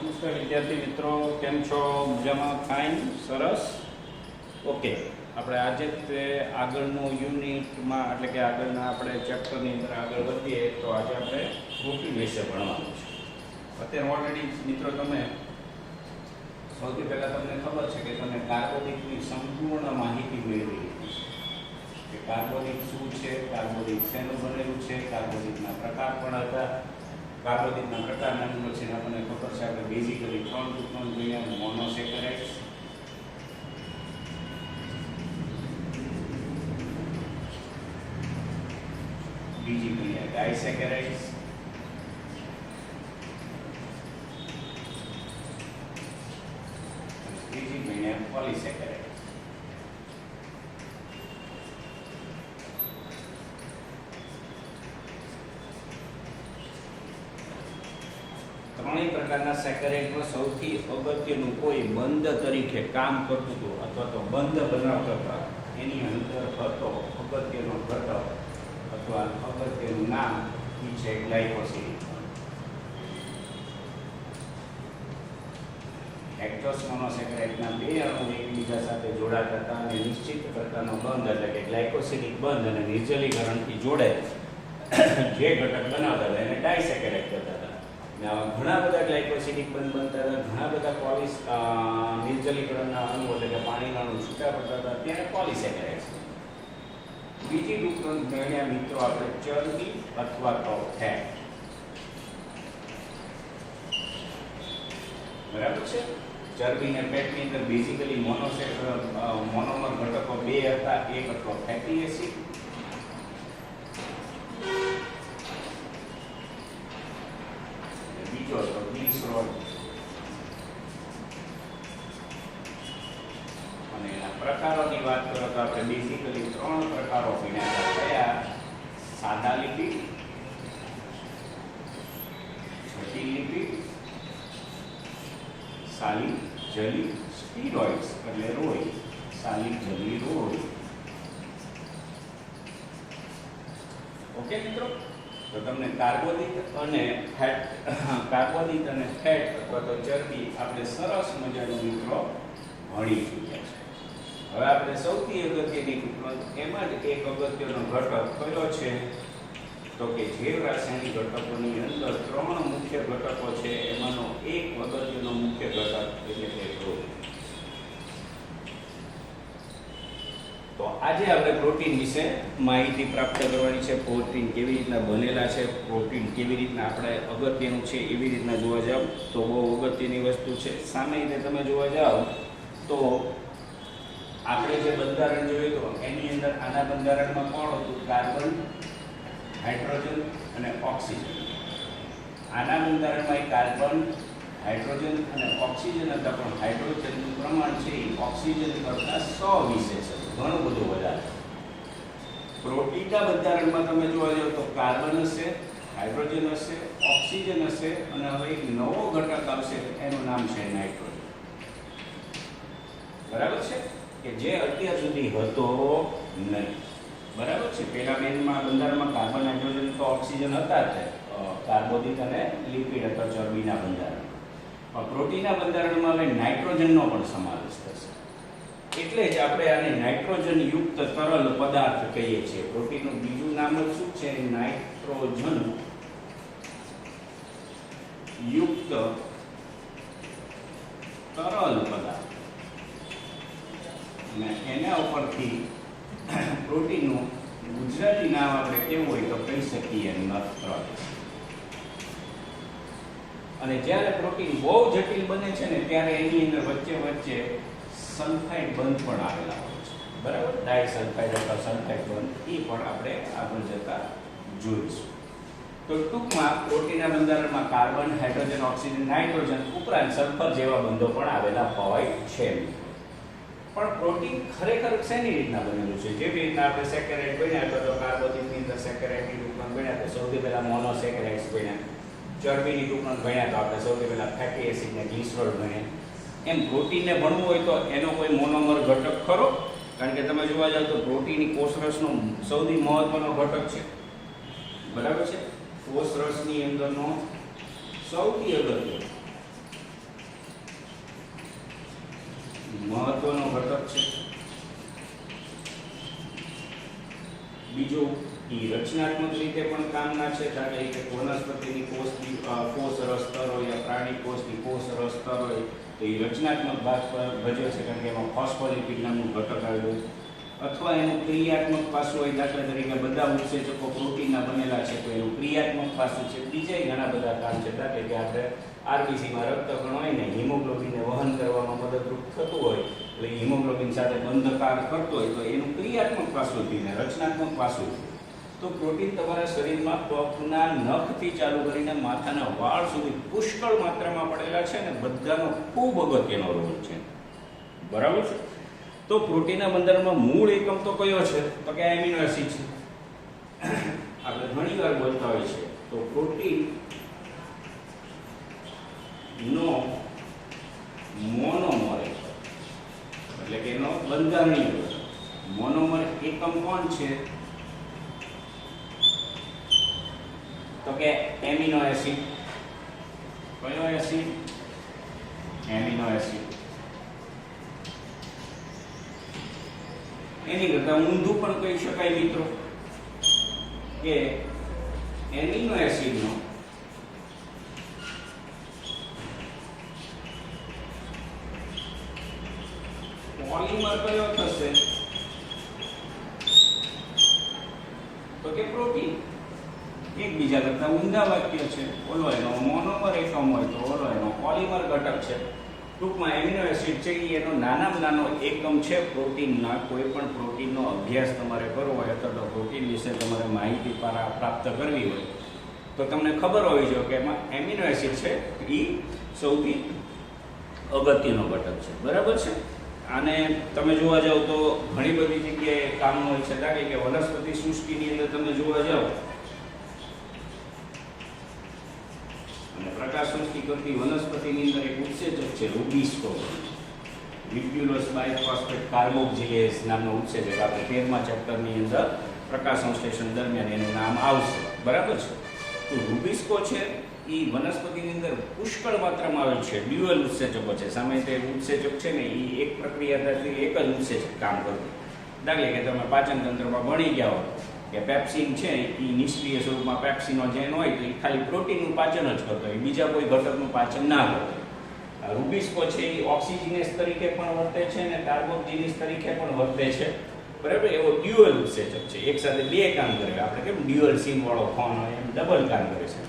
નમસ્કાર વિદ્યાર્થી મિત્રો, કેમ છો? મજામાં? ફાઇન, સરસ, ઓકે. આપણે આજે તે આગળનું યુનિટમાં એટલે કે આગળના આપણે ચેપ્ટરની અંદર આગળ વધીએ તો આજે આપણે પ્રોટીન વિશે ભણવાનું છે. અત્યારે ઓલરેડી મિત્રો તમે સૌથી પહેલાં તમને ખબર છે કે તમે કાર્બોદિતની સંપૂર્ણ માહિતી મેળવી લીધી છે કે કાર્બોદિત શું છે, કાર્બોદિત શેનું બનેલું છે, કાર્બોદિતના પ્રકાર પણ હતા. કાર્બોદિતના પ્રકારના નંબર છે આપણને ખબર છે. આપણે બેઝિકલી 3 ટૂંકમાં જોઈએ: મોનોસેકેરાઇડ્સ, બીજી ગણ્યા ડાયસેકેરાઇડ્સ, ત્રીજી ગણ્યા પોલિસેકેરાઇડ્સ. ત્રણેય પ્રકારના સેકેરાઇડમાં સૌથી અગત્યનું કોઈ બંધ તરીકે કામ કરતું હતું અથવા તો બંધ બનાવતા હતા એની અંદર હતો અગત્યનો ઘટક અથવા અગત્યનું નામ એ છે ગ્લાયકોસિડિક. એક્ટોસ મોનોસેકેરાઇડના બે અણુ એકબીજા સાથે જોડાતા હતા અને નિશ્ચિત પ્રકારનો બંધ એટલે કે ગ્લાયકોસિડિક બંધ અને નિર્જલીકરણથી જોડે જે ઘટક બનાવતા હતા એને ડાયસેકેરાઇડ કહેતા હતા. ઘણા બધા ગ્લાયકોસિડિક બંધ બનતા હતા, ઘણા બધા નિર્જલીકરણના અણુ એટલે કે પાણીના અણુ છૂટા પડતા હતા, ત્યારે પોલિસેકેરાઇડ્સ. બીજી ટૂંકમાં ગણ્યા મિત્રો આપણે ચરબી અથવા તો ફેટ. બરાબર છે. ચરબી અને ફેટની અંદર બેઝિકલી મોનોમર ઘટકો બે હતા. એક હતો ફેટી એસિડ, બીજો હતો ગ્લિસરોલ. અને એના પ્રકારોની વાત કરો તો આપણે બેઝિકલી 3 પ્રકારો ભણ્યા હતા. કયા? સાદા લિપિડ, જટિલ લિપિડ, સાલી જલી સ્ટીરોઇડ્સ એટલે રોય. સાલી જલી રોય. ઓકે મિત્રો, તો તમને કાર્બોદિત અને ફેટ અથવા તો ચરબી આપણે સરસ મજાનો મિત્રો ભણી ચૂક્યા છે. હવે આપણે સૌથી અગત્યની ટૂંકમાં એમાં જ એક અગત્યનો ઘટક કયો છે તો કે જૈવ રાસાયણિક ઘટકોની અંદર 3 મુખ્ય ઘટકો છે. એમાંનો એક અગત્યનો મુખ્ય ઘટક એટલે કે પ્રોટીન. તો આજે આપણે પ્રોટીન વિશે માહિતી પ્રાપ્ત કરવાની છે. પ્રોટીન કેવી રીતના બનેલા છે, પ્રોટીન કેવી રીતના આપણે અગત્યનું છે એવી રીતના જોવા જાવ તો બહુ અગત્યની વસ્તુ છે. સામાન્ય રીતે તમે જોવા જાવ તો આપણે જે બંધારણ જોયું તો એની અંદર આના બંધારણમાં કોણ હતું? કાર્બન, હાઇડ્રોજન અને ઓક્સિજન. આના બંધારણમાં કાર્બન, હાઇડ્રોજન અને ઓક્સિજન હતા, પણ હાઇડ્રોજનનું પ્રમાણ છે એ ઓક્સિજન કરતાં 100 વિશેષ હતું, ઘણું બધું વધારે. પ્રોટીનના બંધારણમાં તમે જોવા જાવ તો કાર્બન હશે, હાઇડ્રોજન હશે, ઓક્સિજન હશે અને હવે એક નવો ઘટક આવશે એનું નામ છે નાઇટ્રોજન. બરાબર છે? કે જે અત્યાર સુધી હતો નહીં. બરાબર છે. પહેલા બેનમાં બંધારણમાં કાર્બન, હાઇડ્રોજન તો ઓક્સિજન હતા જ, કાર્બોદિત અને લિપિડ અથવા ચરબીના બંધારણ. પણ પ્રોટીનના બંધારણમાં હવે નાઇટ્રોજનનો પણ સમાવેશ થશે. એટલે જ આપણે આને નાઇટ્રોજન યુક્ત તરલ પદાર્થ કહીએ છીએ. પ્રોટીનનું બીજું નામ જ શું છે? નાઇટ્રોજન યુક્ત તરલ પદાર્થ. અને એના ઉપરથી પ્રોટીનનું ગુજરાતી નામ આપણે કેવું હોય તો કહી શકીએ નત્ર. અને જ્યારે પ્રોટીન બહુ જટિલ બને છે ને ત્યારે એની અંદર વચ્ચે વચ્ચે સલ્ફાઇડ બંધ પણ આવેલા હોય છે. બરાબર? ડાયસલ્ફાઇડ અથવા સલ્ફાઇડ બંધ એ પણ આપણે આગળ જતા જોઈશું. તો ટૂંકમાં પ્રોટીનના બંધારણમાં કાર્બન, હાઇડ્રોજન, ઓક્સિજન, નાઇટ્રોજન ઉપરાંત સલ્ફર જેવા બંધો પણ આવેલા હોય છે. પણ પ્રોટીન ખરેખર શેની રીતના બનેલું છે? જેવી રીતના આપણે સેકેરાઇડ બન્યા તો કાર્બોદિતની અંદર સેકેરાઇડની ટૂંકમાં બન્યા તો સૌથી પહેલા મોનોસેકેરાઇડ્સ બન્યા. ચરબીની ટૂંકમાં બન્યા તો આપણે સૌથી પહેલા ફેટી એસિડ ને ગ્લિસરોલ બન્યા. એમ પ્રોટીનને ભણવું હોય તો એનો કોઈ મોનોમર ઘટક ખરો? કારણ કે તમે જોવા જાવ તો પ્રોટીન કોષરસનો સૌથી મહત્વનો ઘટક છે. બરાબર છે? કોષરસની અંદરનો સૌથી અગત્યનો મહત્વનો ઘટક છે. બીજું, એ રચનાત્મક રીતે પણ કામના છે. દાખલા કે વનસ્પતિની કોષ સ્તર હોય, પ્રાણી કોષની કોષ સ્તર હોય, તો એ રચનાત્મક ભાગ પર ભજવે છે, કારણ કે એમાં ફોસ્ફોલિપિડ નામનું ઘટક આવેલું. અથવા એનું ક્રિયાત્મક પાસું હોય, દાખલા તરીકે બધા ઉત્સેચકો પ્રોટીનના બનેલા છે, તો એનું ક્રિયાત્મક પાસું છે. બીજા ઘણા બધા કામ છે. દાખલા કે આપણે આરબીસીમાં રક્તકણ હોય ને, હિમોગ્લોબિનને વહન કરવામાં મદદરૂપ થતું હોય, એટલે હિમોગ્લોબિન સાથે બંધકાર કરતો હોય, તો એનું ક્રિયાત્મક પાસું થઈને રચનાત્મક પાસું. તો પ્રોટીન તમારા શરીરમાં પગના નખથી ચાલુ કરીને માથાના વાળ સુધી પુષ્કળ માત્રામાં પડેલા છે, અને બધાનો ખૂબ અગત્યનો રોલ છે. બરાબર છે. તો પ્રોટીનના બંધારણમાં મૂળ એકમ તો કયો છે? તો કે એમિનો એસિડ છે. આપણે ઘણી વાર બોલતા હોય છે. તો પ્રોટીન નો મોનોમર એટલે કે એનો બંધારણીય મોનોમર એકમ કોણ છે? તો કે એમિનો એસિડ. કયો એસિડ? Amino acid. એની કરતા ઊંધું પણ કહી શકાય મિત્રો કે એમિનો એસિડનો પોલિમર કયો થશે? તો કે પ્રોટીન. એકબીજા કરતા ઊંધા વાક્ય છે. ઓલો એનો મોનોમર એકમ હોય તો ઓલો એનો પોલિમર ઘટક છે. ટૂંકમાં એમિનો એસિડ છે એ એનો નાનામાં નાનો એકમ છે પ્રોટીનના. કોઈ પણ પ્રોટીનનો અભ્યાસ તમારે કરવો હોય અથવા તો પ્રોટીન વિશે તમારે માહિતી પ્રાપ્ત કરવી હોય તો તમને ખબર હોવી જોઈએ કે એમાં એમિનો એસિડ છે એ સૌથી અગત્યનો ઘટક છે. બરાબર છે. અને તમે જોવા જાઓ તો ઘણી બધી જગ્યાએ કામ હોય છે. દાખલા કે વનસ્પતિ સૃષ્ટિની અંદર તમે જોવા જાઓ અને પ્રકાશ સંશ્લેષણ કરતી વનસ્પતિની અંદર એક ઉત્સેચક છે રૂબિસ્કો. રિબ્યુલોસ બાયફોસ્ફેટ કાર્બોક્સિલેઝ નામનો ઉત્સેચક. આપણે 13મા ચેપ્ટરની અંદર પ્રકાશ સંશ્લેષણ દરમિયાન એનું નામ આવશે. બરાબર છે. તો રૂબિસ્કો છે એ વનસ્પતિની અંદર પુષ્કળ માત્રામાં આવે છે. ડ્યુઅલ ઉત્સેચકો છે. સામે તે ઉત્સેચક છે ને એ એક પ્રક્રિયાથી એક જ ઉત્સેચક કામ કરતું. દાખલા કે તમે પાચન તંત્રમાં ભણી ગયા હો કે પેપ્સિન છે એ નિષ્ક્રિય સ્વરૂપમાં પેપ્સિનોજેન હોય તો એ ખાલી પ્રોટીનનું પાચન જ કરતો હોય, બીજા કોઈ ઘટકનું પાચન ના કરતો. રૂબિસ્કો છે એ ઓક્સિજનેસ તરીકે પણ વર્તે છે અને કાર્બોક્સિલેઝ તરીકે પણ વર્તે છે. બરાબર. એવો ડ્યુઅલ ઉત્સેચક છે. એક સાથે બે કામ કરે. આપણે કેમ ડ્યુઅલ સિમ વાળો ફોન હોય એમ ડબલ કામ કરે છે.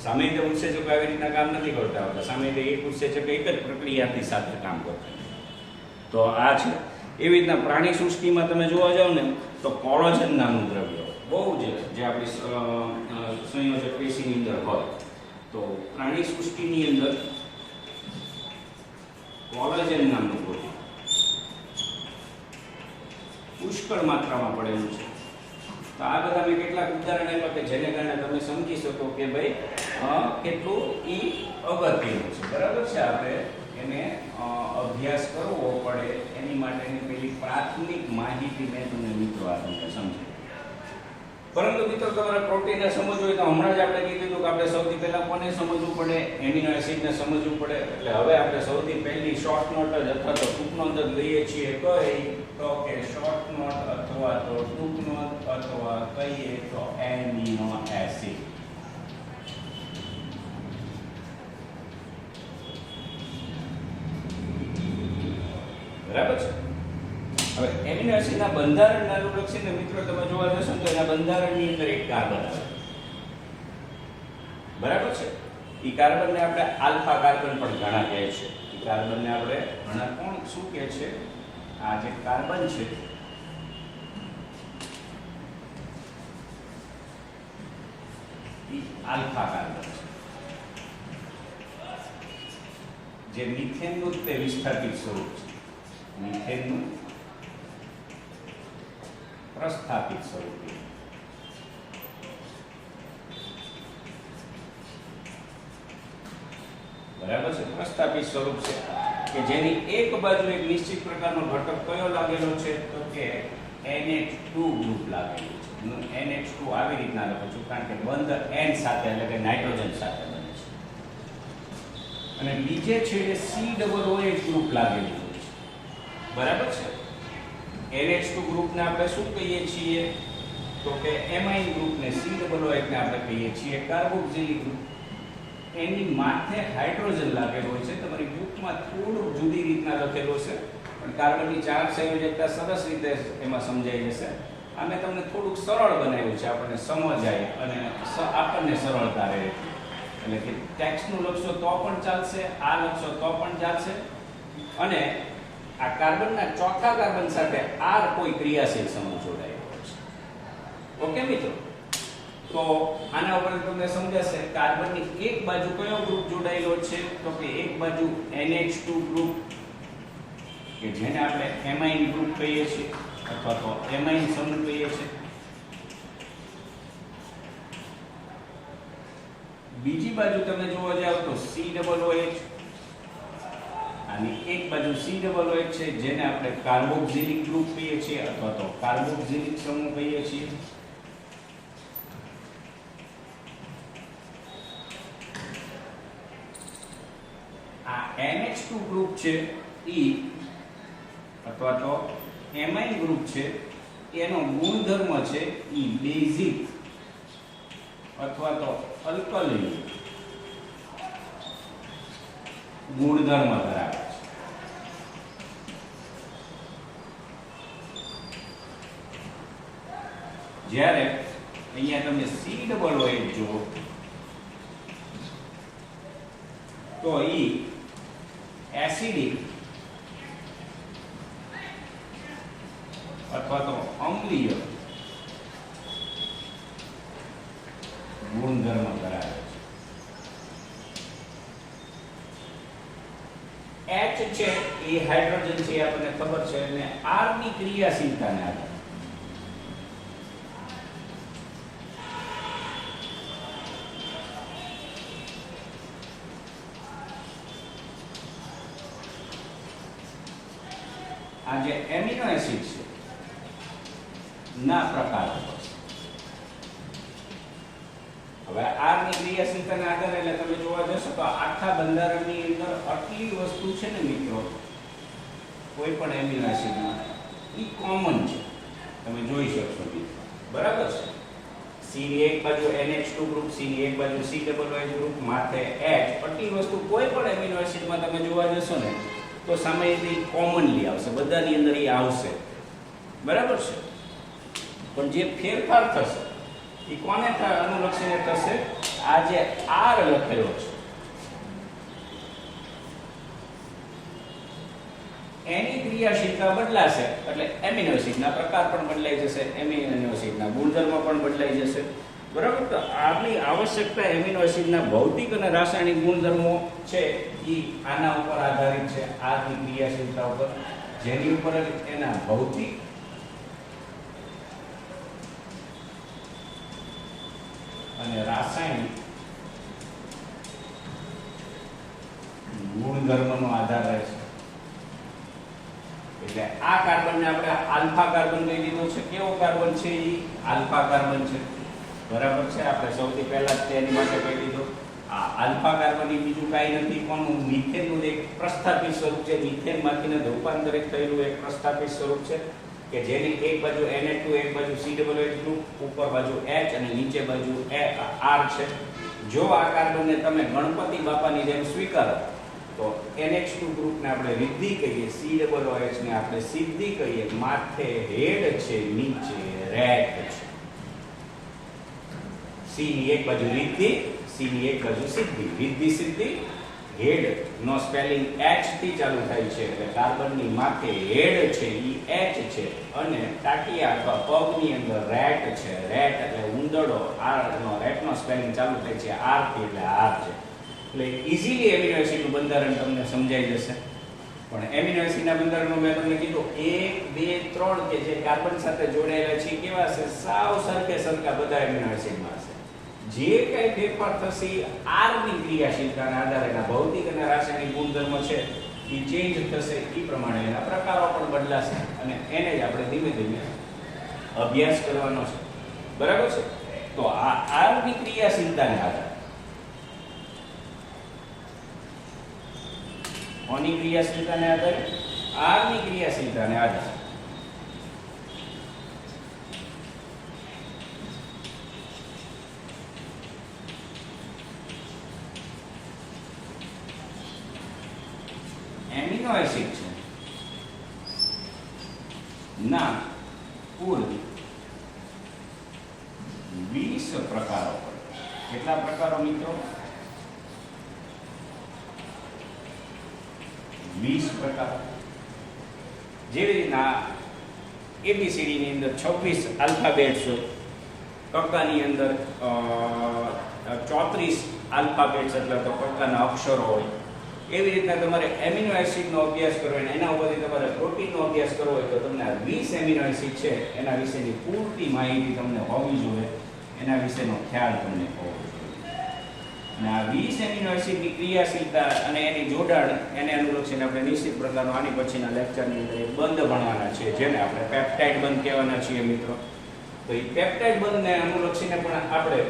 સામાન્ય ઉત્સેચકો આવી રીતના કામ નથી કરતા હોતા. સામાન્ય એક ઉત્સેચક એક જ પ્રક્રિયાથી સાથે કામ કરતા. તો આ છે. એવી રીતના પ્રાણી સૃષ્ટિમાં તમે જોવા જાવ ને તો કોલોજન નામનું દ્રવ્ય બહુ જે આપણી સંયોજક પેશીની અંદર હોય, તો પ્રાણી સૃષ્ટિની અંદર કોલોજન નામનું પ્રોટીન પુષ્કળ માત્રામાં પડેલું છે. તો આ બધા મેં કેટલાક ઉદાહરણ આપ્યા કે જેને કારણે તમે સમજી શકો કે ભાઈ કેટલું એ અગત્યનું છે. બરાબર છે. આપણે એને અભ્યાસ કરવો પડે એની માટેની પેલી પ્રાથમિક માહિતી મેં તમને મિત્રો આ તમને સમજાવી. પરંતુ મિત્રો તમારે પ્રોટીનને સમજવું હોય તો હમણાં જ આપણે કીધું કે આપણે સૌથી પહેલા કોને સમજવું પડે? એમિનો એસિડને સમજવું પડે. એટલે હવે આપણે સૌથી પહેલી શોર્ટ નોટ જ અથવા તો ટૂંક નોંધ જ લઈએ છીએ. કઈ? તો કે શોર્ટ નોટ અથવા તો ટૂંક નોંધ અથવા કહીએ તો એમિનો એસિડ. બરાબર છે. હવે એમિનો એસિડના બંધારણને અનુલક્ષીને મિત્રો તમે જોવા જશો તો એના બંધારણની અંદર એક કાર્બન આવે. બરાબર છે. એ કાર્બનને આપણે આલ્ફા કાર્બન પણ ઘણા કહે છે. એ કાર્બનને આપણે ઘણા કોણ શું કહે છે? આ જે કાર્બન છે એ આલ્ફા કાર્બન છે. જે મિથેનનું તે વિસ્થાપિત સ્વરૂપ છે. મિથેનનું પ્રસ્થાપિત સ્વરૂપ. બરાબર છે. પ્રસ્થાપિત સ્વરૂપ છે કે જેની એક બાજુ એક નિશ્ચિત પ્રકારનો ઘટક કયો લાગેલો છે? તો કે NH2 ગ્રુપ લાગેલું છે. NH2 આવી રીતના લખું છું કારણ કે બંધ N સાથે એટલે કે નાઇટ્રોજન સાથે બને છે. અને બીજે છેડે COOH ગ્રુપ લાગેલું છે. બરાબર છે. NH2 ગ્રુપને આપણે શું કહીએ છીએ? તો કે એમાઇન ગ્રુપને COOH ને આપણે કહીએ છીએ કાર્બોક્સિલિક ગ્રુપ. એની માથે હાઇડ્રોજન લાગેલો હોય છે. તમારી બુકમાં થોડું જુદી રીતના લખેલું છે, પણ કાર્બનની ચાર સંયોજકતા સરસ રીતે એમાં સમજાઈ જશે. આમે તમને થોડુંક સરળ બનાવ્યું છે, આપણને સમજાય અને આપણને સરળતા રહે. એટલે કે ટેક્સ્ટનું લખશો તો પણ ચાલશે, આ લખશો તો પણ ચાલશે. અને આ કાર્બનના ચોથા કાર્બન સાથે R કોઈ ક્રિયાશીલ સમૂહ જોડાયેલો છે. ઓકે મિત્રો, તો આના ઉપર તમને સમજાશે. કાર્બનની એક બાજુ કયો ગ્રુપ જોડાયેલો છે? તો કે એક બાજુ NH2 ગ્રુપ, કે જેને આપણે એમાઇન ગ્રુપ કહીએ છીએ અથવા તો એમાઇન સમૂહ કહીએ છીએ. બીજી બાજુ તમે જોવા જાવ તો COOH, અને એક બાજુ COOH છે, જેને આપણે કાર્બોક્સિલિક ગ્રુપ કહીએ છીએ અથવા તો કાર્બોક્સિલિક સમૂહ કહીએ છીએ. આ NH2 ગ્રુપ છે એ અથવા તો એમાઇન ગ્રુપ છે, એનો ગુણધર્મ છે એ બેઝિક અથવા તો અલ્કલી ગુણધર્મ ધરાવે છે. જ્યારે અહીંયા તમે COOH જો તો એ એસિડિક અથવા તો અમ્લીય ગુણધર્મ ધરાવે છે. H છે એ હાઇડ્રોજન છે, આપણને ખબર છે, અને R ની ક્રિયાશીલતાને આધારે આ જે એમિનો એસિડ છે ના પ્રકાર. હવે R ની ક્રિયાશીલતાના આધારે એટલે તમે જોવા જશો તો આખા બંધારણની અંદર આટલી વસ્તુ છે ને મિત્રો, કોઈ પણ એમિનો એસિડમાં ઈ કોમન છે, તમે જોઈ શકશો મિત્રો. બરાબર છે. C ની એક બાજુ NH2 ગ્રુપ, C ની એક બાજુ COOH ગ્રુપ, માથે H. આટલી વસ્તુ કોઈ પણ એમિનો એસિડમાં તમે જોવા જશો ને તો સામાન્યથી કોમનલી આવશે, બધાની અંદર એ આવશે. બરાબર છે. પણ જે ફેરફાર થશે એ કોને અનુલક્ષીને થશે? આ જે R લખેલો છે એની ક્રિયાશીલતા બદલાશે, એટલે એમિનો એસિડના પ્રકાર પણ બદલાઈ જશે, એમિનો એસિડના ગુણધર્મ પણ બદલાઈ જશે. બરાબર. તો આની આવશ્યકતા એમિનો એસિડના ભૌતિક અને રાસાયણિક ગુણધર્મો છે એ આના ઉપર આધારિત છે, આ ક્રિયાશીલતા ઉપર, જેની ઉપર એના ભૌતિક અને રાસાયણિક ગુણધર્મનો આધાર રહે છે. એટલે આ કાર્બનને આપણે આલ્ફા કાર્બન કહી દીધો છે. કેવો કાર્બન છે? એ આલ્ફા કાર્બન છે. બરાબર છે. આપણે સૌથી પહેલા જ તેની માટે કહી દીધું. આ આલ્ફા કાર્બન એ બીજું કાંઈ નથી, કોનું? મિથેનનું એક પ્રસ્થાપિત સ્વરૂપ છે. મિથેનમાંથી રૂપાંતરિત થયેલું એક પ્રસ્થાપિત સ્વરૂપ છે કે જેની એક બાજુ NH2, એક બાજુ COOH ગ્રુપ, ઉપર બાજુ H અને નીચે બાજુ R છે. જો આ કાર્બનને તમે ગણપતિ બાપાની જેમ સ્વીકારો તો NH2 ગ્રુપને આપણે રિદ્ધિ કહીએ, COOH ને આપણે સિદ્ધિ કહીએ. માથે હેડ છે, નીચે રેટ છે. C ની એક બાજુ રિદ્ધિ, C ની એક બાજુ સિદ્ધિ. રિદ્ધિ સિદ્ધિ, હેડ નો સ્પેલિંગ H થી ચાલુ થાય છે, એટલે કાર્બનની માથે હેડ છે ઈ H છે, અને ટાટિયા અથવા પગની અંદર રેટ છે. રેટ એટલે ઉંદરડો. R નો રેટ નો સ્પેલિંગ ચાલુ થાય છે R થી, એટલે R છે. એટલે ઈઝીલી એમિનો એસિડનું બંધારણ તમને સમજાઈ જશે. પણ એમિનો એસિડના બંધારણનું મેં તમને કીધું 1, 2, 3 કે જે કાર્બન સાથે જોડાયેલા છે કેવા છે? સાવ સરખે સરખા બધા એમિનો એસિડમાં છે. જે કઈ ફેરફાર થશે R ની ક્રિયાશીલતાના આધારે એના ભૌતિક અને રાસાયણિક ગુણધર્મ છે એ ચેન્જ થશે, એ પ્રમાણે એના પ્રકારો પણ બદલાશે, અને એને જ આપણે ધીમે ધીમે અભ્યાસ કરવાનો છે. બરાબર છે. તો આ R ની ક્રિયાશીલતાને આધારે કોની ક્રિયાશીલતાને આધારે? R ની ક્રિયાશીલતાને આધારે એમિનો એસિડ છે ના કુલ 20 પ્રકારો પડે. કેટલા પ્રકારો મિત્રો? 20 પ્રકારો. જેવી રીતના એબીસીડી ની અંદર 26 આલ્ફાબેટ્સ હોય, કક્કાની અંદર 34 આલ્ફાબેટ્સ એટલે તો કક્કાના અક્ષરો હોય. એવી રીતના તમારે એમિનો એસિડનો અભ્યાસ કરવો હોય, એના ઉપરથી તમારે પ્રોટીનનો અભ્યાસ કરવો હોય તો તમને આ 20 એમિનો એસિડ છે એના વિશેની પૂરતી માહિતી તમને હોવી જોઈએ, એના વિશેનો ખ્યાલ તમને હોવો જોઈએ. અને આ 20 એમિનો એસિડની ક્રિયાશીલતા અને એની જોડાણ એને અનુલક્ષીને આપણે નિશ્ચિત પ્રકારનો આની પછીના લેક્ચરની અંદર એક બંધ ભણવાના છીએ, જેને આપણે પેપ્ટાઇડ બંધ કહેવાના છીએ મિત્રો. તો એ પેપ્ટાઇડ બંધને અનુલક્ષીને પણ આપણે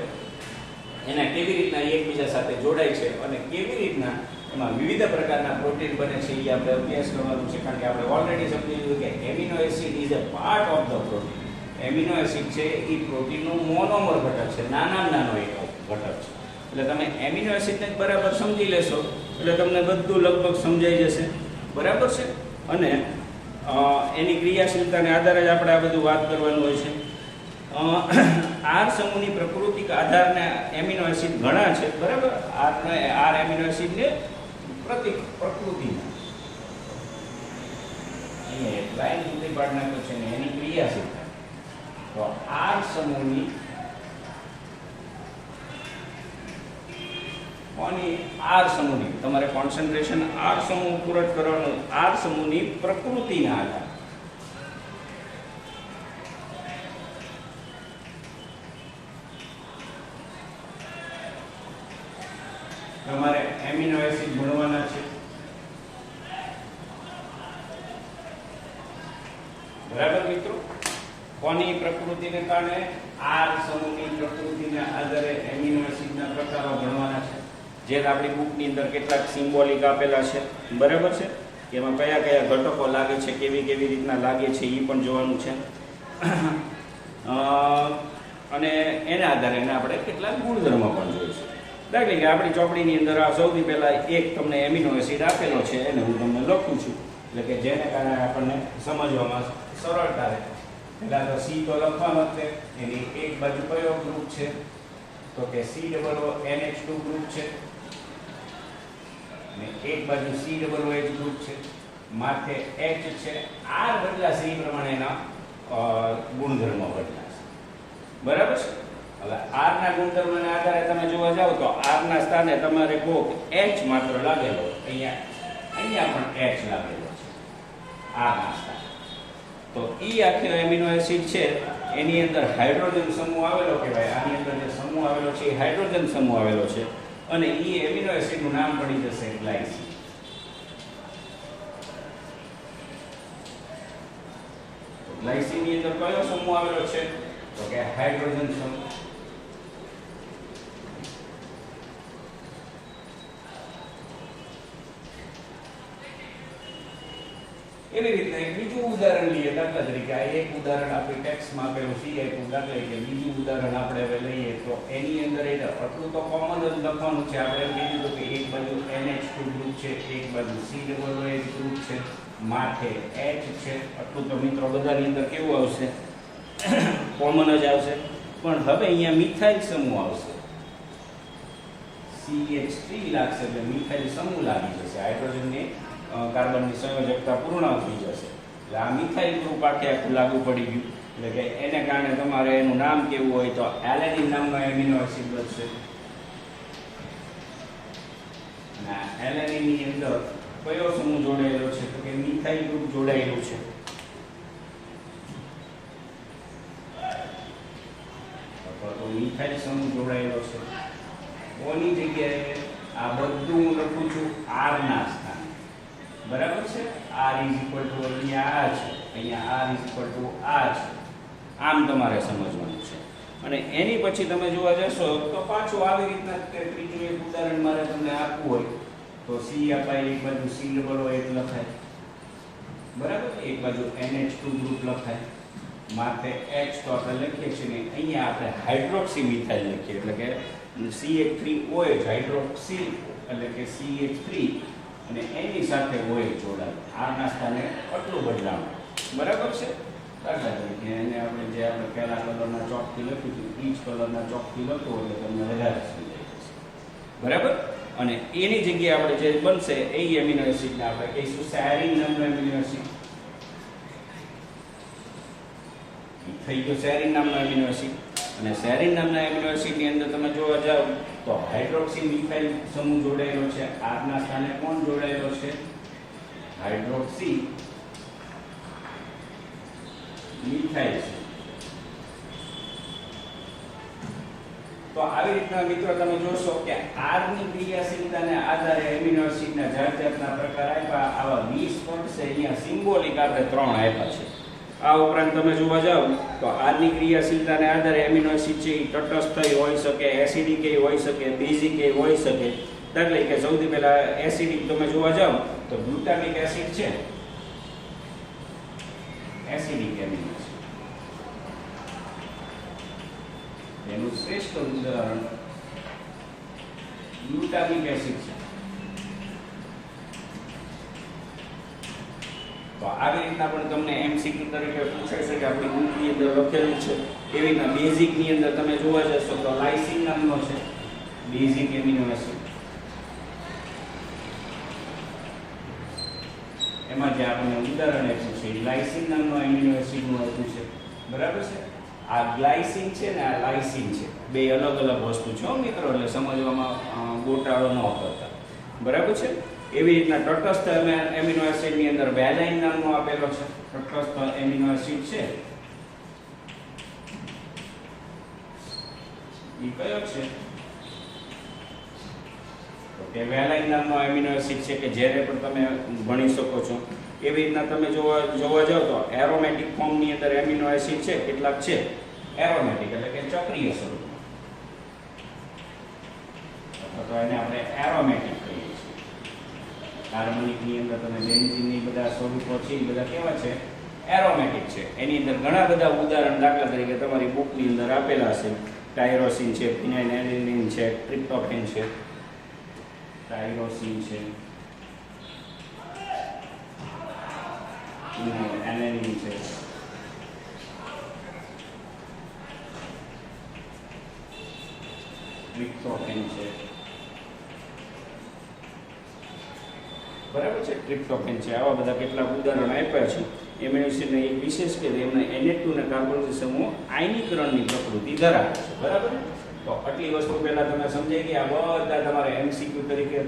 એના કેવી રીતના એકબીજા સાથે જોડાય છે અને કેવી રીતના એમાં વિવિધ પ્રકારના પ્રોટીન બને છે એ આપણે અભ્યાસ કરવાનું છે. કારણ કે આપણે ઓલરેડી સમજી લીધું કે amino acid is a part of the protein. Amino acid છે એ પ્રોટીનનું મોનોમર ઘટક છે, નાનામાં નાનો એક ઘટક છે. એટલે તમે એમિનો એસિડને બરાબર સમજી લેશો એટલે તમને બધું લગભગ સમજાઈ જશે, બરાબર છે. અને એની ક્રિયાશીલતાને આધારે જ આપણે આ બધું વાત કરવાનું હોય છે. આર સમૂહની પ્રાકૃતિક આધારને એમિનો એસિડ ઘણા છે, બરાબર. આર એમિનો એસિડને પ્રકૃતિના અહીંયા એક લાઈન પૂરી પાડ નાખ્યો છે ને એની ક્રિયાશીલતા. તો આર સમૂહની કોની? આર સમૂહની. તમારે કોન્સન્ટ્રેશન આર સમૂહ પૂરક કરવાનું. આર સમૂહની પ્રકૃતિના આધાર તમારે એમિનો એસિડ ભણવાના છે, બરાબર મિત્રો. કોની પ્રકૃતિને કારણે? આર સમૂહની પ્રકૃતિને આધારે એમિનો એસિડના પ્રકારો ભણવાના છે. જે આપણી બુકની અંદર કેટલાક સિમ્બોલિક આપેલા છે, બરાબર છે. એમાં કયા કયા ઘટકો લાગે છે, કેવી કેવી રીતના લાગે છે એ પણ જોવાનું છે. અને એના આધારે એને આપણે કેટલાક ગુણધર્મો પણ જોઈશું. દાખલા કે આપણી ચોપડીની અંદર આ સૌથી પહેલા એક તમને એમિનો એસિડ આપેલો છે, એને હું તમને લખું છું એટલે કે જેને કારણે આપણને સમજવામાં સરળતા રહે. પહેલા તો સી તો લખવાનો જ છે. એની એક બાજુ કયો ગ્રુપ છે? તો કે COONH2 ગ્રુપ છે અને એક બાજુ COOH ગ્રુપ છે. માથે H છે. R બદલાશે એ પ્રમાણેના ગુણધર્મો બદલાશે, બરાબર છે. હવે R ના ગુણધર્મોના આધારે તમે જોવા જાવ તો R ના સ્થાને તમારે કોક H માત્ર લાગેલો, અહીંયા પણ H લાગેલો છે R ના સ્થાને. તો ઈ આખો એમિનો એસિડ છે એની અંદર હાઇડ્રોજન સમૂહ આવેલો કહેવાય. આની અંદર જે સમૂહ આવેલો છે એ હાઇડ્રોજન સમૂહ આવેલો છે અને ઈ એમિનો એસિડનું નામ પડી જશે ગ્લાયસીન. તો ગ્લાયસીન ની અંદર કયો સમૂહ આવેલો છે? તો કે હાઇડ્રોજન સમૂહ. એવી રીતના એક બીજું ઉદાહરણ લઈએ. દાખલા તરીકે આ એક ઉદાહરણ આપણે ટેક્સ્ટમાં આપેલું સી આપ્યું. દાખલા કે બીજું ઉદાહરણ આપણે હવે લઈએ તો એની અંદર આટલું તો કોમન જ લખવાનું છે. આપણે એમ કીધું હતું કે એક બાજુ NH2 ગ્રુપ છે, એક બાજુ COOH ગ્રુપ છે, માથે H છે. આટલું તો મિત્રો બધાની અંદર કેવું આવશે? કોમન જ આવશે. પણ હવે અહીંયા મિથાઇલ સમૂહ આવશે, CH3 લાગશે એટલે મિથાઇલ સમૂહ લાગી જશે. હાઇડ્રોજનની કાર્બનની સંયોજકતા પૂર્ણ થઈ જશે એટલે આ મિથાઇલ ગ્રુપ આખું લાગુ પડી ગયું. એટલે કે એને કારણે તમારે એનું નામ કેવું હોય તો એલેનિન નામનો એમિનો એસિડ બનશે. અને એલેનિન ની અંદર કયો સમૂહ જોડાયેલો છે? તો કે મિથાઇલ ગ્રુપ જોડાયેલું છે. તો મિથાઇલ સમૂહ જોડાયેલો છે. કોની જગ્યાએ? આ બધું હું લખું છું R ના સ્થાને, બરાબર છે. R = અહીંયા આ છે, અહીંયા R = આ છે. આમ તમારે સમજવાનું છે. અને એની પછી તમે જોવા જશો તો પાછું આવી રીતના ત્રીજું એક ઉદાહરણ મારે તમને આપવું હોય તો C અપાય, એક બાજુ COOH લખાય. બરાબર, એક બાજુ NH2 ગ્રુપ લખાય, માથે H તો આપણે લખીએ છીએ ને અહીંયા આપણે હાઇડ્રોક્સી મિથાઇલ લખીએ એટલે કે CH3OH હાઇડ્રોક્સી એટલે કે CH3 અને એની સાથે OH જોડાય. R ના સ્થાને આટલું બદલાવ. બરાબર છે. દાખલા તરીકે એને આપણે જે આપણે પહેલા કલરના ચોકથી લખ્યું હતું ઈચ કલરના ચોકથી લખો એટલે તમને વધારે સમજાય જશે. બરાબર. અને એની જગ્યાએ આપણે જે બનશે એ એમિનો એસિડને આપણે કહીશું સેરીન નામનો એમિનો એસિડ. થઈ ગયો સેરીન નામનો એમિનો એસિડ. અને સેરીન નામના એમિનો એસિડની અંદર તમે જોવા જાવ તો હાઇડ્રોક્સી મિથાઇલ સમૂહ જોડાયેલો છે. R ના સ્થાને કોણ જોડાયેલો છે? Hydroxy methyl. તો આવી રીતના મિત્રો તમે જોશો કે R ની ક્રિયાશીલતાને આધારે એમિનો એસિડના જાત જાતના પ્રકાર આપ્યા. આવા 20 પદ છે અહીંયા સિમ્બોલિક આપણે 3 આપ્યા છે. આ ઉપરાંત તમે જોવા જાવ તો R ની ક્રિયાશીલતાને આધારે એમિનો એસિડ છે એ તટસ્થ હોઈ શકે, એસિડિક હોઈ શકે, બેઝિક હોઈ શકે. દાખલા કે સૌથી પહેલા એસિડિક તમે જોવા જાવ તો ગ્લુટામિક એસિડ છે, એસિડિક એમિનો એસિડ. એનું શ્રેષ્ઠ ઉદાહરણ ગ્લુટામિક એસિડ છે. તો આવી રીતના પણ તમને MCQ તરીકે પૂછાઈ શકે. આપણી બુકની અંદર લખેલું છે એવી રીતના બેઝિક ની અંદર તમે જોવા જશો તો લાઇસિન નામનો છે બેઝિક એમિનો એસિડ. એમાં જે આપણે ઉદાહરણ આપ્યું છે લાઇસિન નામનો એમિનો એસિડ નું આપ્યું છે. બરાબર છે. આ ગ્લાયસિન છે ને આ લાઇસિન છે, બે અલગ અલગ વસ્તુ છે મિત્રો, એટલે સમજવામાં ગોટાળો ન કરતા. બરાબર છે. એવી રીતના તટસ્થ એમિનો એસિડ ની અંદર વેલાઇન નામનો આપેલો છે. તટસ્થ એમિનો એસિડ છે એ કયો છે? તો કે વેલાઇન નામનો એમિનો એસિડ છે કે જ્યારે પણ તમે ભણી શકો છો. એવી રીતના તમે જોવા જાવ તો એરોમેટિક ફોર્મ ની અંદર એમિનો એસિડ છે કેટલાક છે એરોમેટિક એટલે કે ચક્રીય સ્વરૂપમાં, અથવા તો એને આપણે એરોમેટિક કહીએ છીએ. કાર્બનિક ની અંદર તમે બેન્ઝીન ની બધા સ્વરૂપો છે એ બધા કેવા છે? એરોમેટિક છે. એની અંદર ઘણા બધા ઉદાહરણ દાખલા તરીકે તમારી બુક ની અંદર આપેલા છે. ટાયરોસિન છે, ફિનાઇલેનિન છે, ટ્રિપ્ટોફેન છે, ટાયરોસિન છે, એલેનિન છે, ટ્રિપ્ટોફેન છે. બરાબર છે. ટ્રિપ્ટોફેન છે. આવા બધા કેટલાક ઉદાહરણ આપ્યા છે. એમિનો એસિડને એક વિશેષ કે એમને Na2 ના કાર્બોક્સિલ સમૂહ આયનીકરણની પ્રકૃતિ ધરાવે છે. બરાબર. તો આટલી વસ્તુ પહેલા તમે સમજાઈ ગયા. બધા તમારે MCQ તરીકે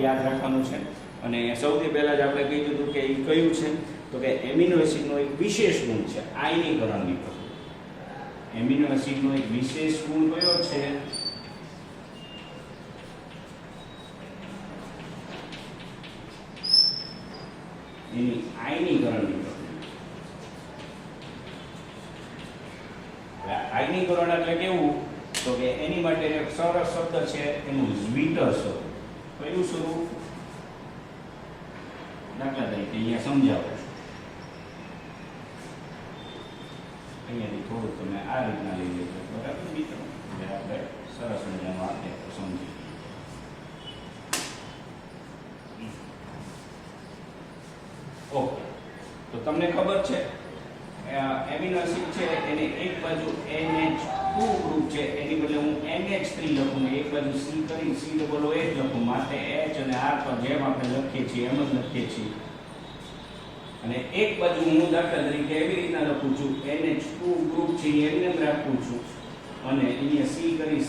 યાદ રાખવાનું છે. અને સૌથી પહેલા જ આપણે કહી દીધું કે એ કયું છે તો કે એમિનો એસિડનો એક વિશેષ ગુણ છે આયનીકરણની પ્રકૃતિ. એમિનો એસિડનો એક વિશેષ ગુણ કયો છે? એની આયનીકરણની પ્રક્રિયા. આયનીકરણ એટલે કેવું તો કે એની માટે એક સરસ શબ્દ છે એનું ઝ્વીટર સ્વરૂપ. કયું સ્વરૂપ? દાખલા તરીકે અહીંયા સમજાવું છું. અહીંયાથી થોડું તમે આ રીતના લઈ લેજો. બરાબર મિત્રો? એટલે આપણે સરસ મજાનું આપણે સમજી. ઓકે. તો તમને ખબર છે એમિનો એસિડ છે એને એક બાજુ NH2 ગ્રુપ છે એની બદલે હું NH3 લખું, એક બાજુ C કરી COOH લખું, માટે H અને R પર જેમ આપણે લખીએ છીએ એમ જ લખીએ છીએ. અને એક બાજુ હું દાખલા તરીકે એવી રીતના લખું છું NH2 ગ્રુપ છે એમને જ રાખું છું અને અહીંયા C કરી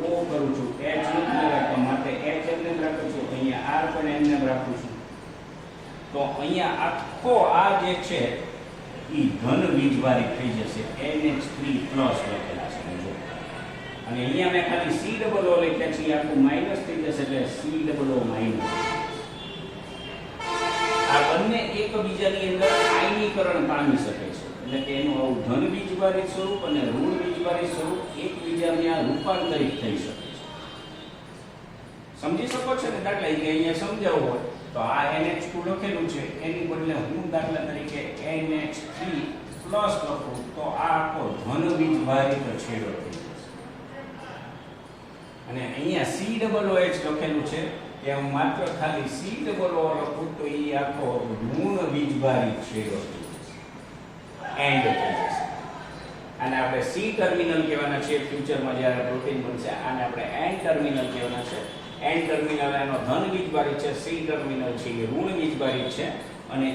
COO કરું છું, H નથી રાખવા માટે H એમને જ રાખું છું, અહીંયા R પણ એમને જ રાખું છું. તો અહીંયા આખો આ જે છે એ ઘન વીજભારિત થઈ જશે. NH3+ લખેલા છે જો. અને અહીંયા મેં ખાલી COO લખ્યા છે આખું માઈનસ થઈ જશે એટલે COO-. આ બંને એકબીજાની અંદર આયનીકરણ પામી શકે છે. એટલે કે એનું આવું ધન વીજભારિત સ્વરૂપ અને ઋણ વીજભારિત સ્વરૂપ એકબીજાને આ રૂપાંતરિત થઈ શકે છે. સમજી શકો છો ને? દાખલા તરીકે અહીંયા સમજાવવું હોય તો આ NH2 લખેલું છે એની બદલે હું દાખલા તરીકે NH3 પ્લસ લખું તો આ આખો ધન વીજભારિત છેડો થઈ જશે. અને અહીંયા COOH લખેલું છે કે હું માત્ર ખાલી COO લખું તો એ આખો ઋણ વીજભારિત છેડો થઈ જશે, એન્ડ થઈ જશે. આને આપણે C ટર્મિનલ કહેવાના છે ફ્યુચરમાં જ્યારે પ્રોટીન બનશે. આને આપણે N ટર્મિનલ કહેવાના છે. N ટર્મિનલ એનો ધન વીજભારિત છે, C ટર્મિનલ છે એ ઋણ વીજભારિત છે. અને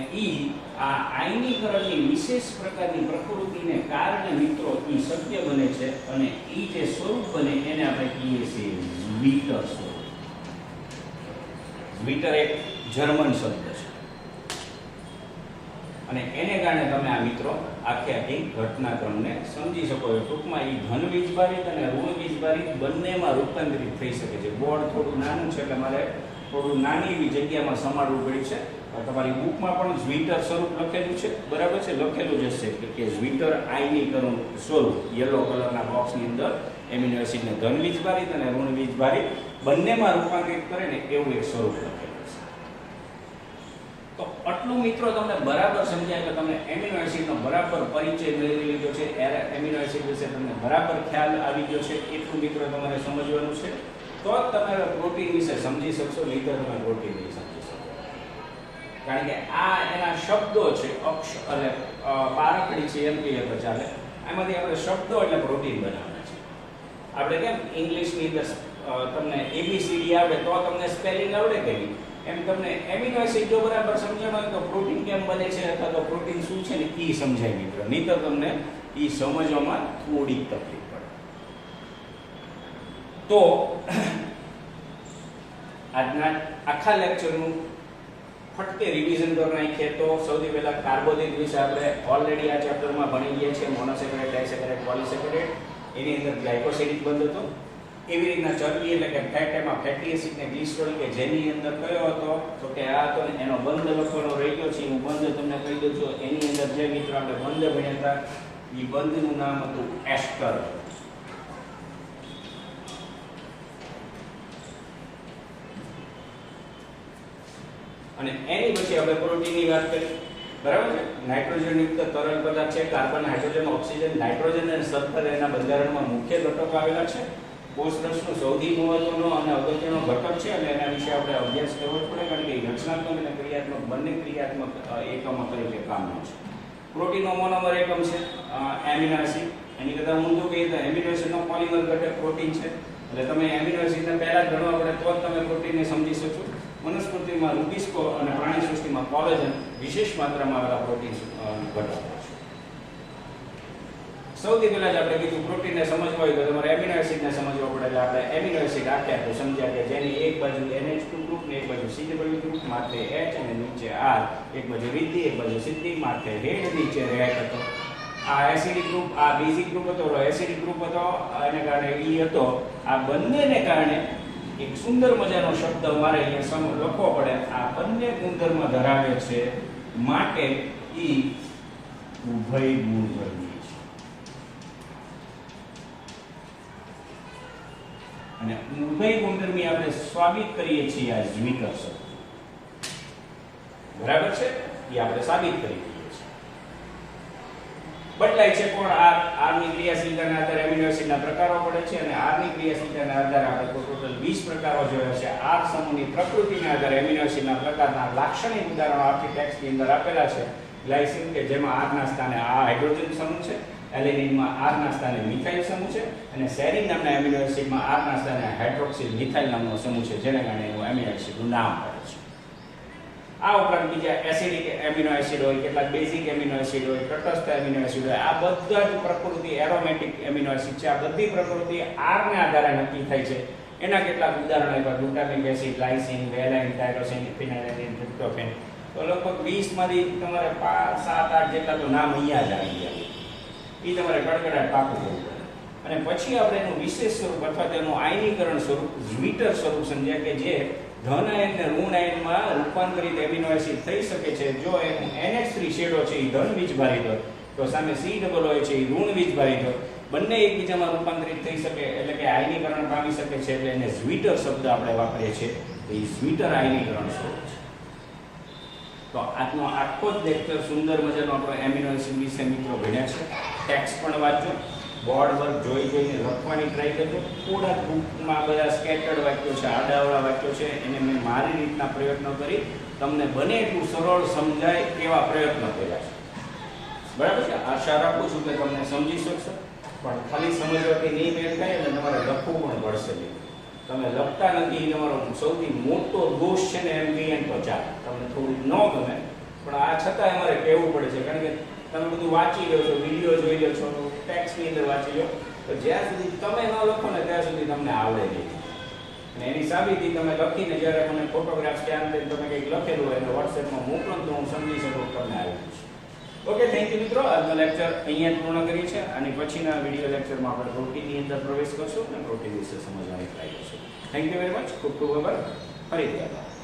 આ આયનીકરણની વિશેષ પ્રકારની પ્રકૃતિને કારણે મિત્રો શક્ય બને છે. અને જે સ્વરૂપ બને એને આપણે કહીએ છીએ ઝ્વીટર સ્વરૂપ. ઝ્વીટર એક જર્મન શબ્દ છે અને એને કારણે તમે આ મિત્રો આખી ઘટનાક્રમને સમજી શકો છો. ટૂંકમાં ધન વીજભારિત અને ઋણ વીજભારિત બંનેમાં રૂપાંતરિત થઈ શકે છે. બોર્ડ થોડું નાનું છે એટલે મારે થોડું નાની એવી જગ્યામાં સમાડવું પડ્યું છે. તમારી બુકમાં પણ ઝ્વીટર સ્વરૂપ લખેલું છે, બરાબર છે? લખેલું જ હશે કે ઝ્વીટર આયનીકરણ સ્વરૂપ યલો કલરના બોક્સની અંદર એમિનો એસિડને ધન વીજભારિત અને ઋણ વીજભારિત બંનેમાં રૂપાંતરિત કરે ને એવું એક સ્વરૂપ લખેલું છે. તો આટલું મિત્રો તમને બરાબર સમજાય કે તમને એમિનો એસિડનો બરાબર પરિચય મેળવી લીધો છે, એમિનો એસિડ વિશે તમને બરાબર ખ્યાલ આવી ગયો છે. એટલું મિત્રો તમારે સમજવાનું છે તો જ તમે પ્રોટીન વિશે સમજી શકશો, નહીં તો તમે પ્રોટીન નહીં સમજી શકો. કારણ કે આ એના શબ્દો છે, અક્ષ એટલે બારકડી છે એમ કહીએ તો ચાલે. આમાંથી આપણે શબ્દો એટલે પ્રોટીન બનાવવાના છે. આપણે કેમ ઇંગ્લિશની અંદર તમને ABCD આવડે તો તમને સ્પેલિંગ આવડે કે નહીં, એમ તમને એમિનો એસિડ જો બરાબર સમજણ હોય તો પ્રોટીન કેમ બને છે અથવા તો પ્રોટીન શું છે ને એ સમજાય મિત્રો. નહીં તો તમને એ સમજવામાં થોડીક તકલીફ પડે. તો આજના આખા લેક્ચરનું ફટકે રિવિઝન કરી નાખીએ તો સૌથી પહેલા કાર્બોદિત વિશે આપણે ઓલરેડી આ ચેપ્ટરમાં ભણી ગયા છીએ. Monosaccharide, ડાયસેકેરાઇડ, polysaccharide. એની અંદર ગ્લાયકોસિડિક બંધ હતો. એવી રીતના ચરબી એટલે કે ફેટ, એમાં ફેટી એસિડ ને ગ્લિસરોલ કે જેની અંદર કયો હતો તો કે આ હતો ને એનો બંધ લખવાનો રહી ગયો છે. હું બંધ તમને કહી દઉં છું. એની અંદર જે મિત્રો આપણે બંધ ભણ્યા હતા એ બંધનું નામ હતું એસ્ટર. અને એની પછી આપણે પ્રોટીનની વાત કરી, બરાબર છે? નાઇટ્રોજન યુક્ત તરલ પદાર્થ છે. કાર્બન, હાઇડ્રોજન, ઓક્સિજન, નાઇટ્રોજન અને સલ્ફર એના બંધારણમાં મુખ્ય ઘટકો આવેલા છે. કોષરસનો સૌથી મહત્વનો અને અગત્યનો ઘટક છે અને એના વિશે આપણે અભ્યાસ કરવો જ પડે કારણ કે રચનાત્મક અને ક્રિયાત્મક બંને ક્રિયાત્મક એકમો તરીકે કામનો છે. પ્રોટીનનો મોનોમર એકમ છે એમિનો એસિડ. એની કરતાં ઊંધું કહીએ તો એમિનો એસિડનો પોલિમર ઘટક પ્રોટીન છે. એટલે તમે એમિનો એસિડને પહેલા જ ગણવા પડે તો જ તમે પ્રોટીનને સમજી શકશો. વનસ્પતિમાં રુબિસ્કો અને પ્રાણી સૃષ્ટિમાં કોલેજન વિશેષ માત્રામાં આવેલા પ્રોટીન ઘટકો છે. સૌથી પહેલા જ આપણે કીધું પ્રોટીનને સમજવા હોય તો તમારે એમિનો એસિડને સમજવા પડે. એટલે આપણે એમિનો એસિડ આપ્યા તો સમજ્યા કે જેની એક બાજુ NH2 ગ્રુપ ને એક બાજુ COO ગ્રુપ, માથે H અને નીચે R, એક બાજુ રિદ્ધિ એક બાજુ સિદ્ધિ, માથે રેડ નીચે રેડ હતો. આ એસિડિક ગ્રુપ, આ બેઝિક ગ્રુપ હતો, એસિડિક ગ્રુપ હતો, એને કારણે E હતો. આ બંનેને કારણે એક સુંદર મજાનો શબ્દ મારે અહીંયા લખવો પડે. આ બંને ગુણધર્મ ધરાવે છે માટે E ઉભય ગુણધર્મી છે. અને ઉભય ગુણધર્મી આપણે સાબિત કરીએ છીએ આ ઝ્વીટર શબ્દ, બરાબર છે? એ આપણે સાબિત કરી દઈએ છીએ. બદલાય છે પણ R ની ક્રિયાશીલતાના આધારે એમિનો એસિડના પ્રકારો પડે છે અને R ની ક્રિયાશીલતાના આધારે આપણે ટોટલ 20 પ્રકારો જોયા છે. R સમૂહની પ્રકૃતિના આધારે એમિનો એસિડના પ્રકારના લાક્ષણિક ઉદાહરણો આખી ટેક્સ્ટની અંદર આપેલા છે. ગ્લાયસિન કે જેમાં R ના સ્થાને આ હાઇડ્રોજન સમૂહ છે, એલેનિનમાં R ના સ્થાને મિથાઇલ સમૂહ છે અને સેરિન નામના એમિનો એસિડમાં R ના સ્થાને હાઇડ્રોક્સિલ મિથાઇલ નામનો સમૂહ છે જેને કારણે એનું એમિનો એસિડનું નામ પડે છે. આ ઉપરાંત બીજા એસિડિક એમિનો એસિડ હોય, કેટલાક બેઝિક એમિનો એસિડ હોય, તટસ્થ એમિનો એસિડ હોય. આ બધા જ પ્રકૃતિ એરોમેટિક એમિનો એસિડ છે. આ બધી પ્રકૃતિ R ને આધારે નક્કી થાય છે. એના કેટલાક ઉદાહરણો આપ્યા: glutamic acid, lysine, વેલાઇન, tyrosine, ફિનાઇલિન, tryptophan. તો લગભગ 20 માંથી તમારે 7-8 જેટલા તો નામ અહીંયા જ આવી ગયા. એ તમારે કડકડાટ પાકું કરવું પડે. અને પછી આપણે એનું વિશેષ સ્વરૂપ અથવા તેનું આયનીકરણ સ્વરૂપ ઝ્વીટર સ્વરૂપ સમજ્યા કે જે ધન આયન ને ઋણ આયનમાં રૂપાંતરિત એમિનો એસિડ થઈ શકે છે. જો એનું NH3 શેડો છે એ ધન વીજભારિત હોય તો સામે COO છે એ ઋણ વીજભારિત હોય. બંને એકબીજામાં રૂપાંતરિત થઈ શકે એટલે કે આયનીકરણ પામી શકે છે એટલે એને ઝ્વિટર શબ્દ આપણે વાપરીએ છીએ એ ઝ્વિટર આયનીકરણ સ્વરૂપ છે. તો આજનો આખો જ લેક્ચર સુંદર મજાનો આપણો એમિનો એસિડ વિશે મિત્રો ભણ્યા છે. ટેક્સ્ટ પણ વાંચો, બોર્ડ વર્ક જોઈને લખવાની ટ્રાય કરજો. થોડા બુકમાં બધા સ્કેટર્ડ વાક્યો છે, આડાઅવળા વાક્યો છે, એને મેં મારી રીતના પ્રયત્નો કરી તમને બને એટલું સરળ સમજાય એવા પ્રયત્નો કર્યા છે. બરાબર છે? આશા રાખું છું કે તમને સમજી શકશો, પણ ખાલી સમજવાથી નહીં મેળ થાય અને તમારે લખવું પણ પડશે. તમે લખતા નથી એ તમારો સૌથી મોટો દોષ છે ને એમ કહીએ તો ચાલે. તમને થોડું ન ગમે પણ આ છતાં અમારે કહેવું પડે છે, કારણ કે તમે બધું વાંચી લો છો, વિડીયો જોઈ લો છો, ટેક્સ્ટની અંદર વાંચી લો, તો જ્યાં સુધી તમે ન લખો ને ત્યાં સુધી તમને આવડે નહીં. અને એની સાબિતી તમે લખીને જ્યારે મને ફોટોગ્રાફ સ્કેન કરીને તમે કંઈક લખેલું હોય એટલે વોટ્સએપમાં મોકલો તો હું સમજી શકું તમને આવી જશે. ઓકે, થેન્ક યુ મિત્રો. આજનો લેક્ચર અહીંયા પૂર્ણ કરીએ છીએ અને પછીના વિડીયો લેક્ચરમાં આપણે પ્રોટીનની અંદર પ્રવેશ કરશું અને પ્રોટીન વિશે સમજવાની ટ્રાય કરશું. Thank you very much. ખૂબ ખૂબ આભાર. ફરીથી આભાર.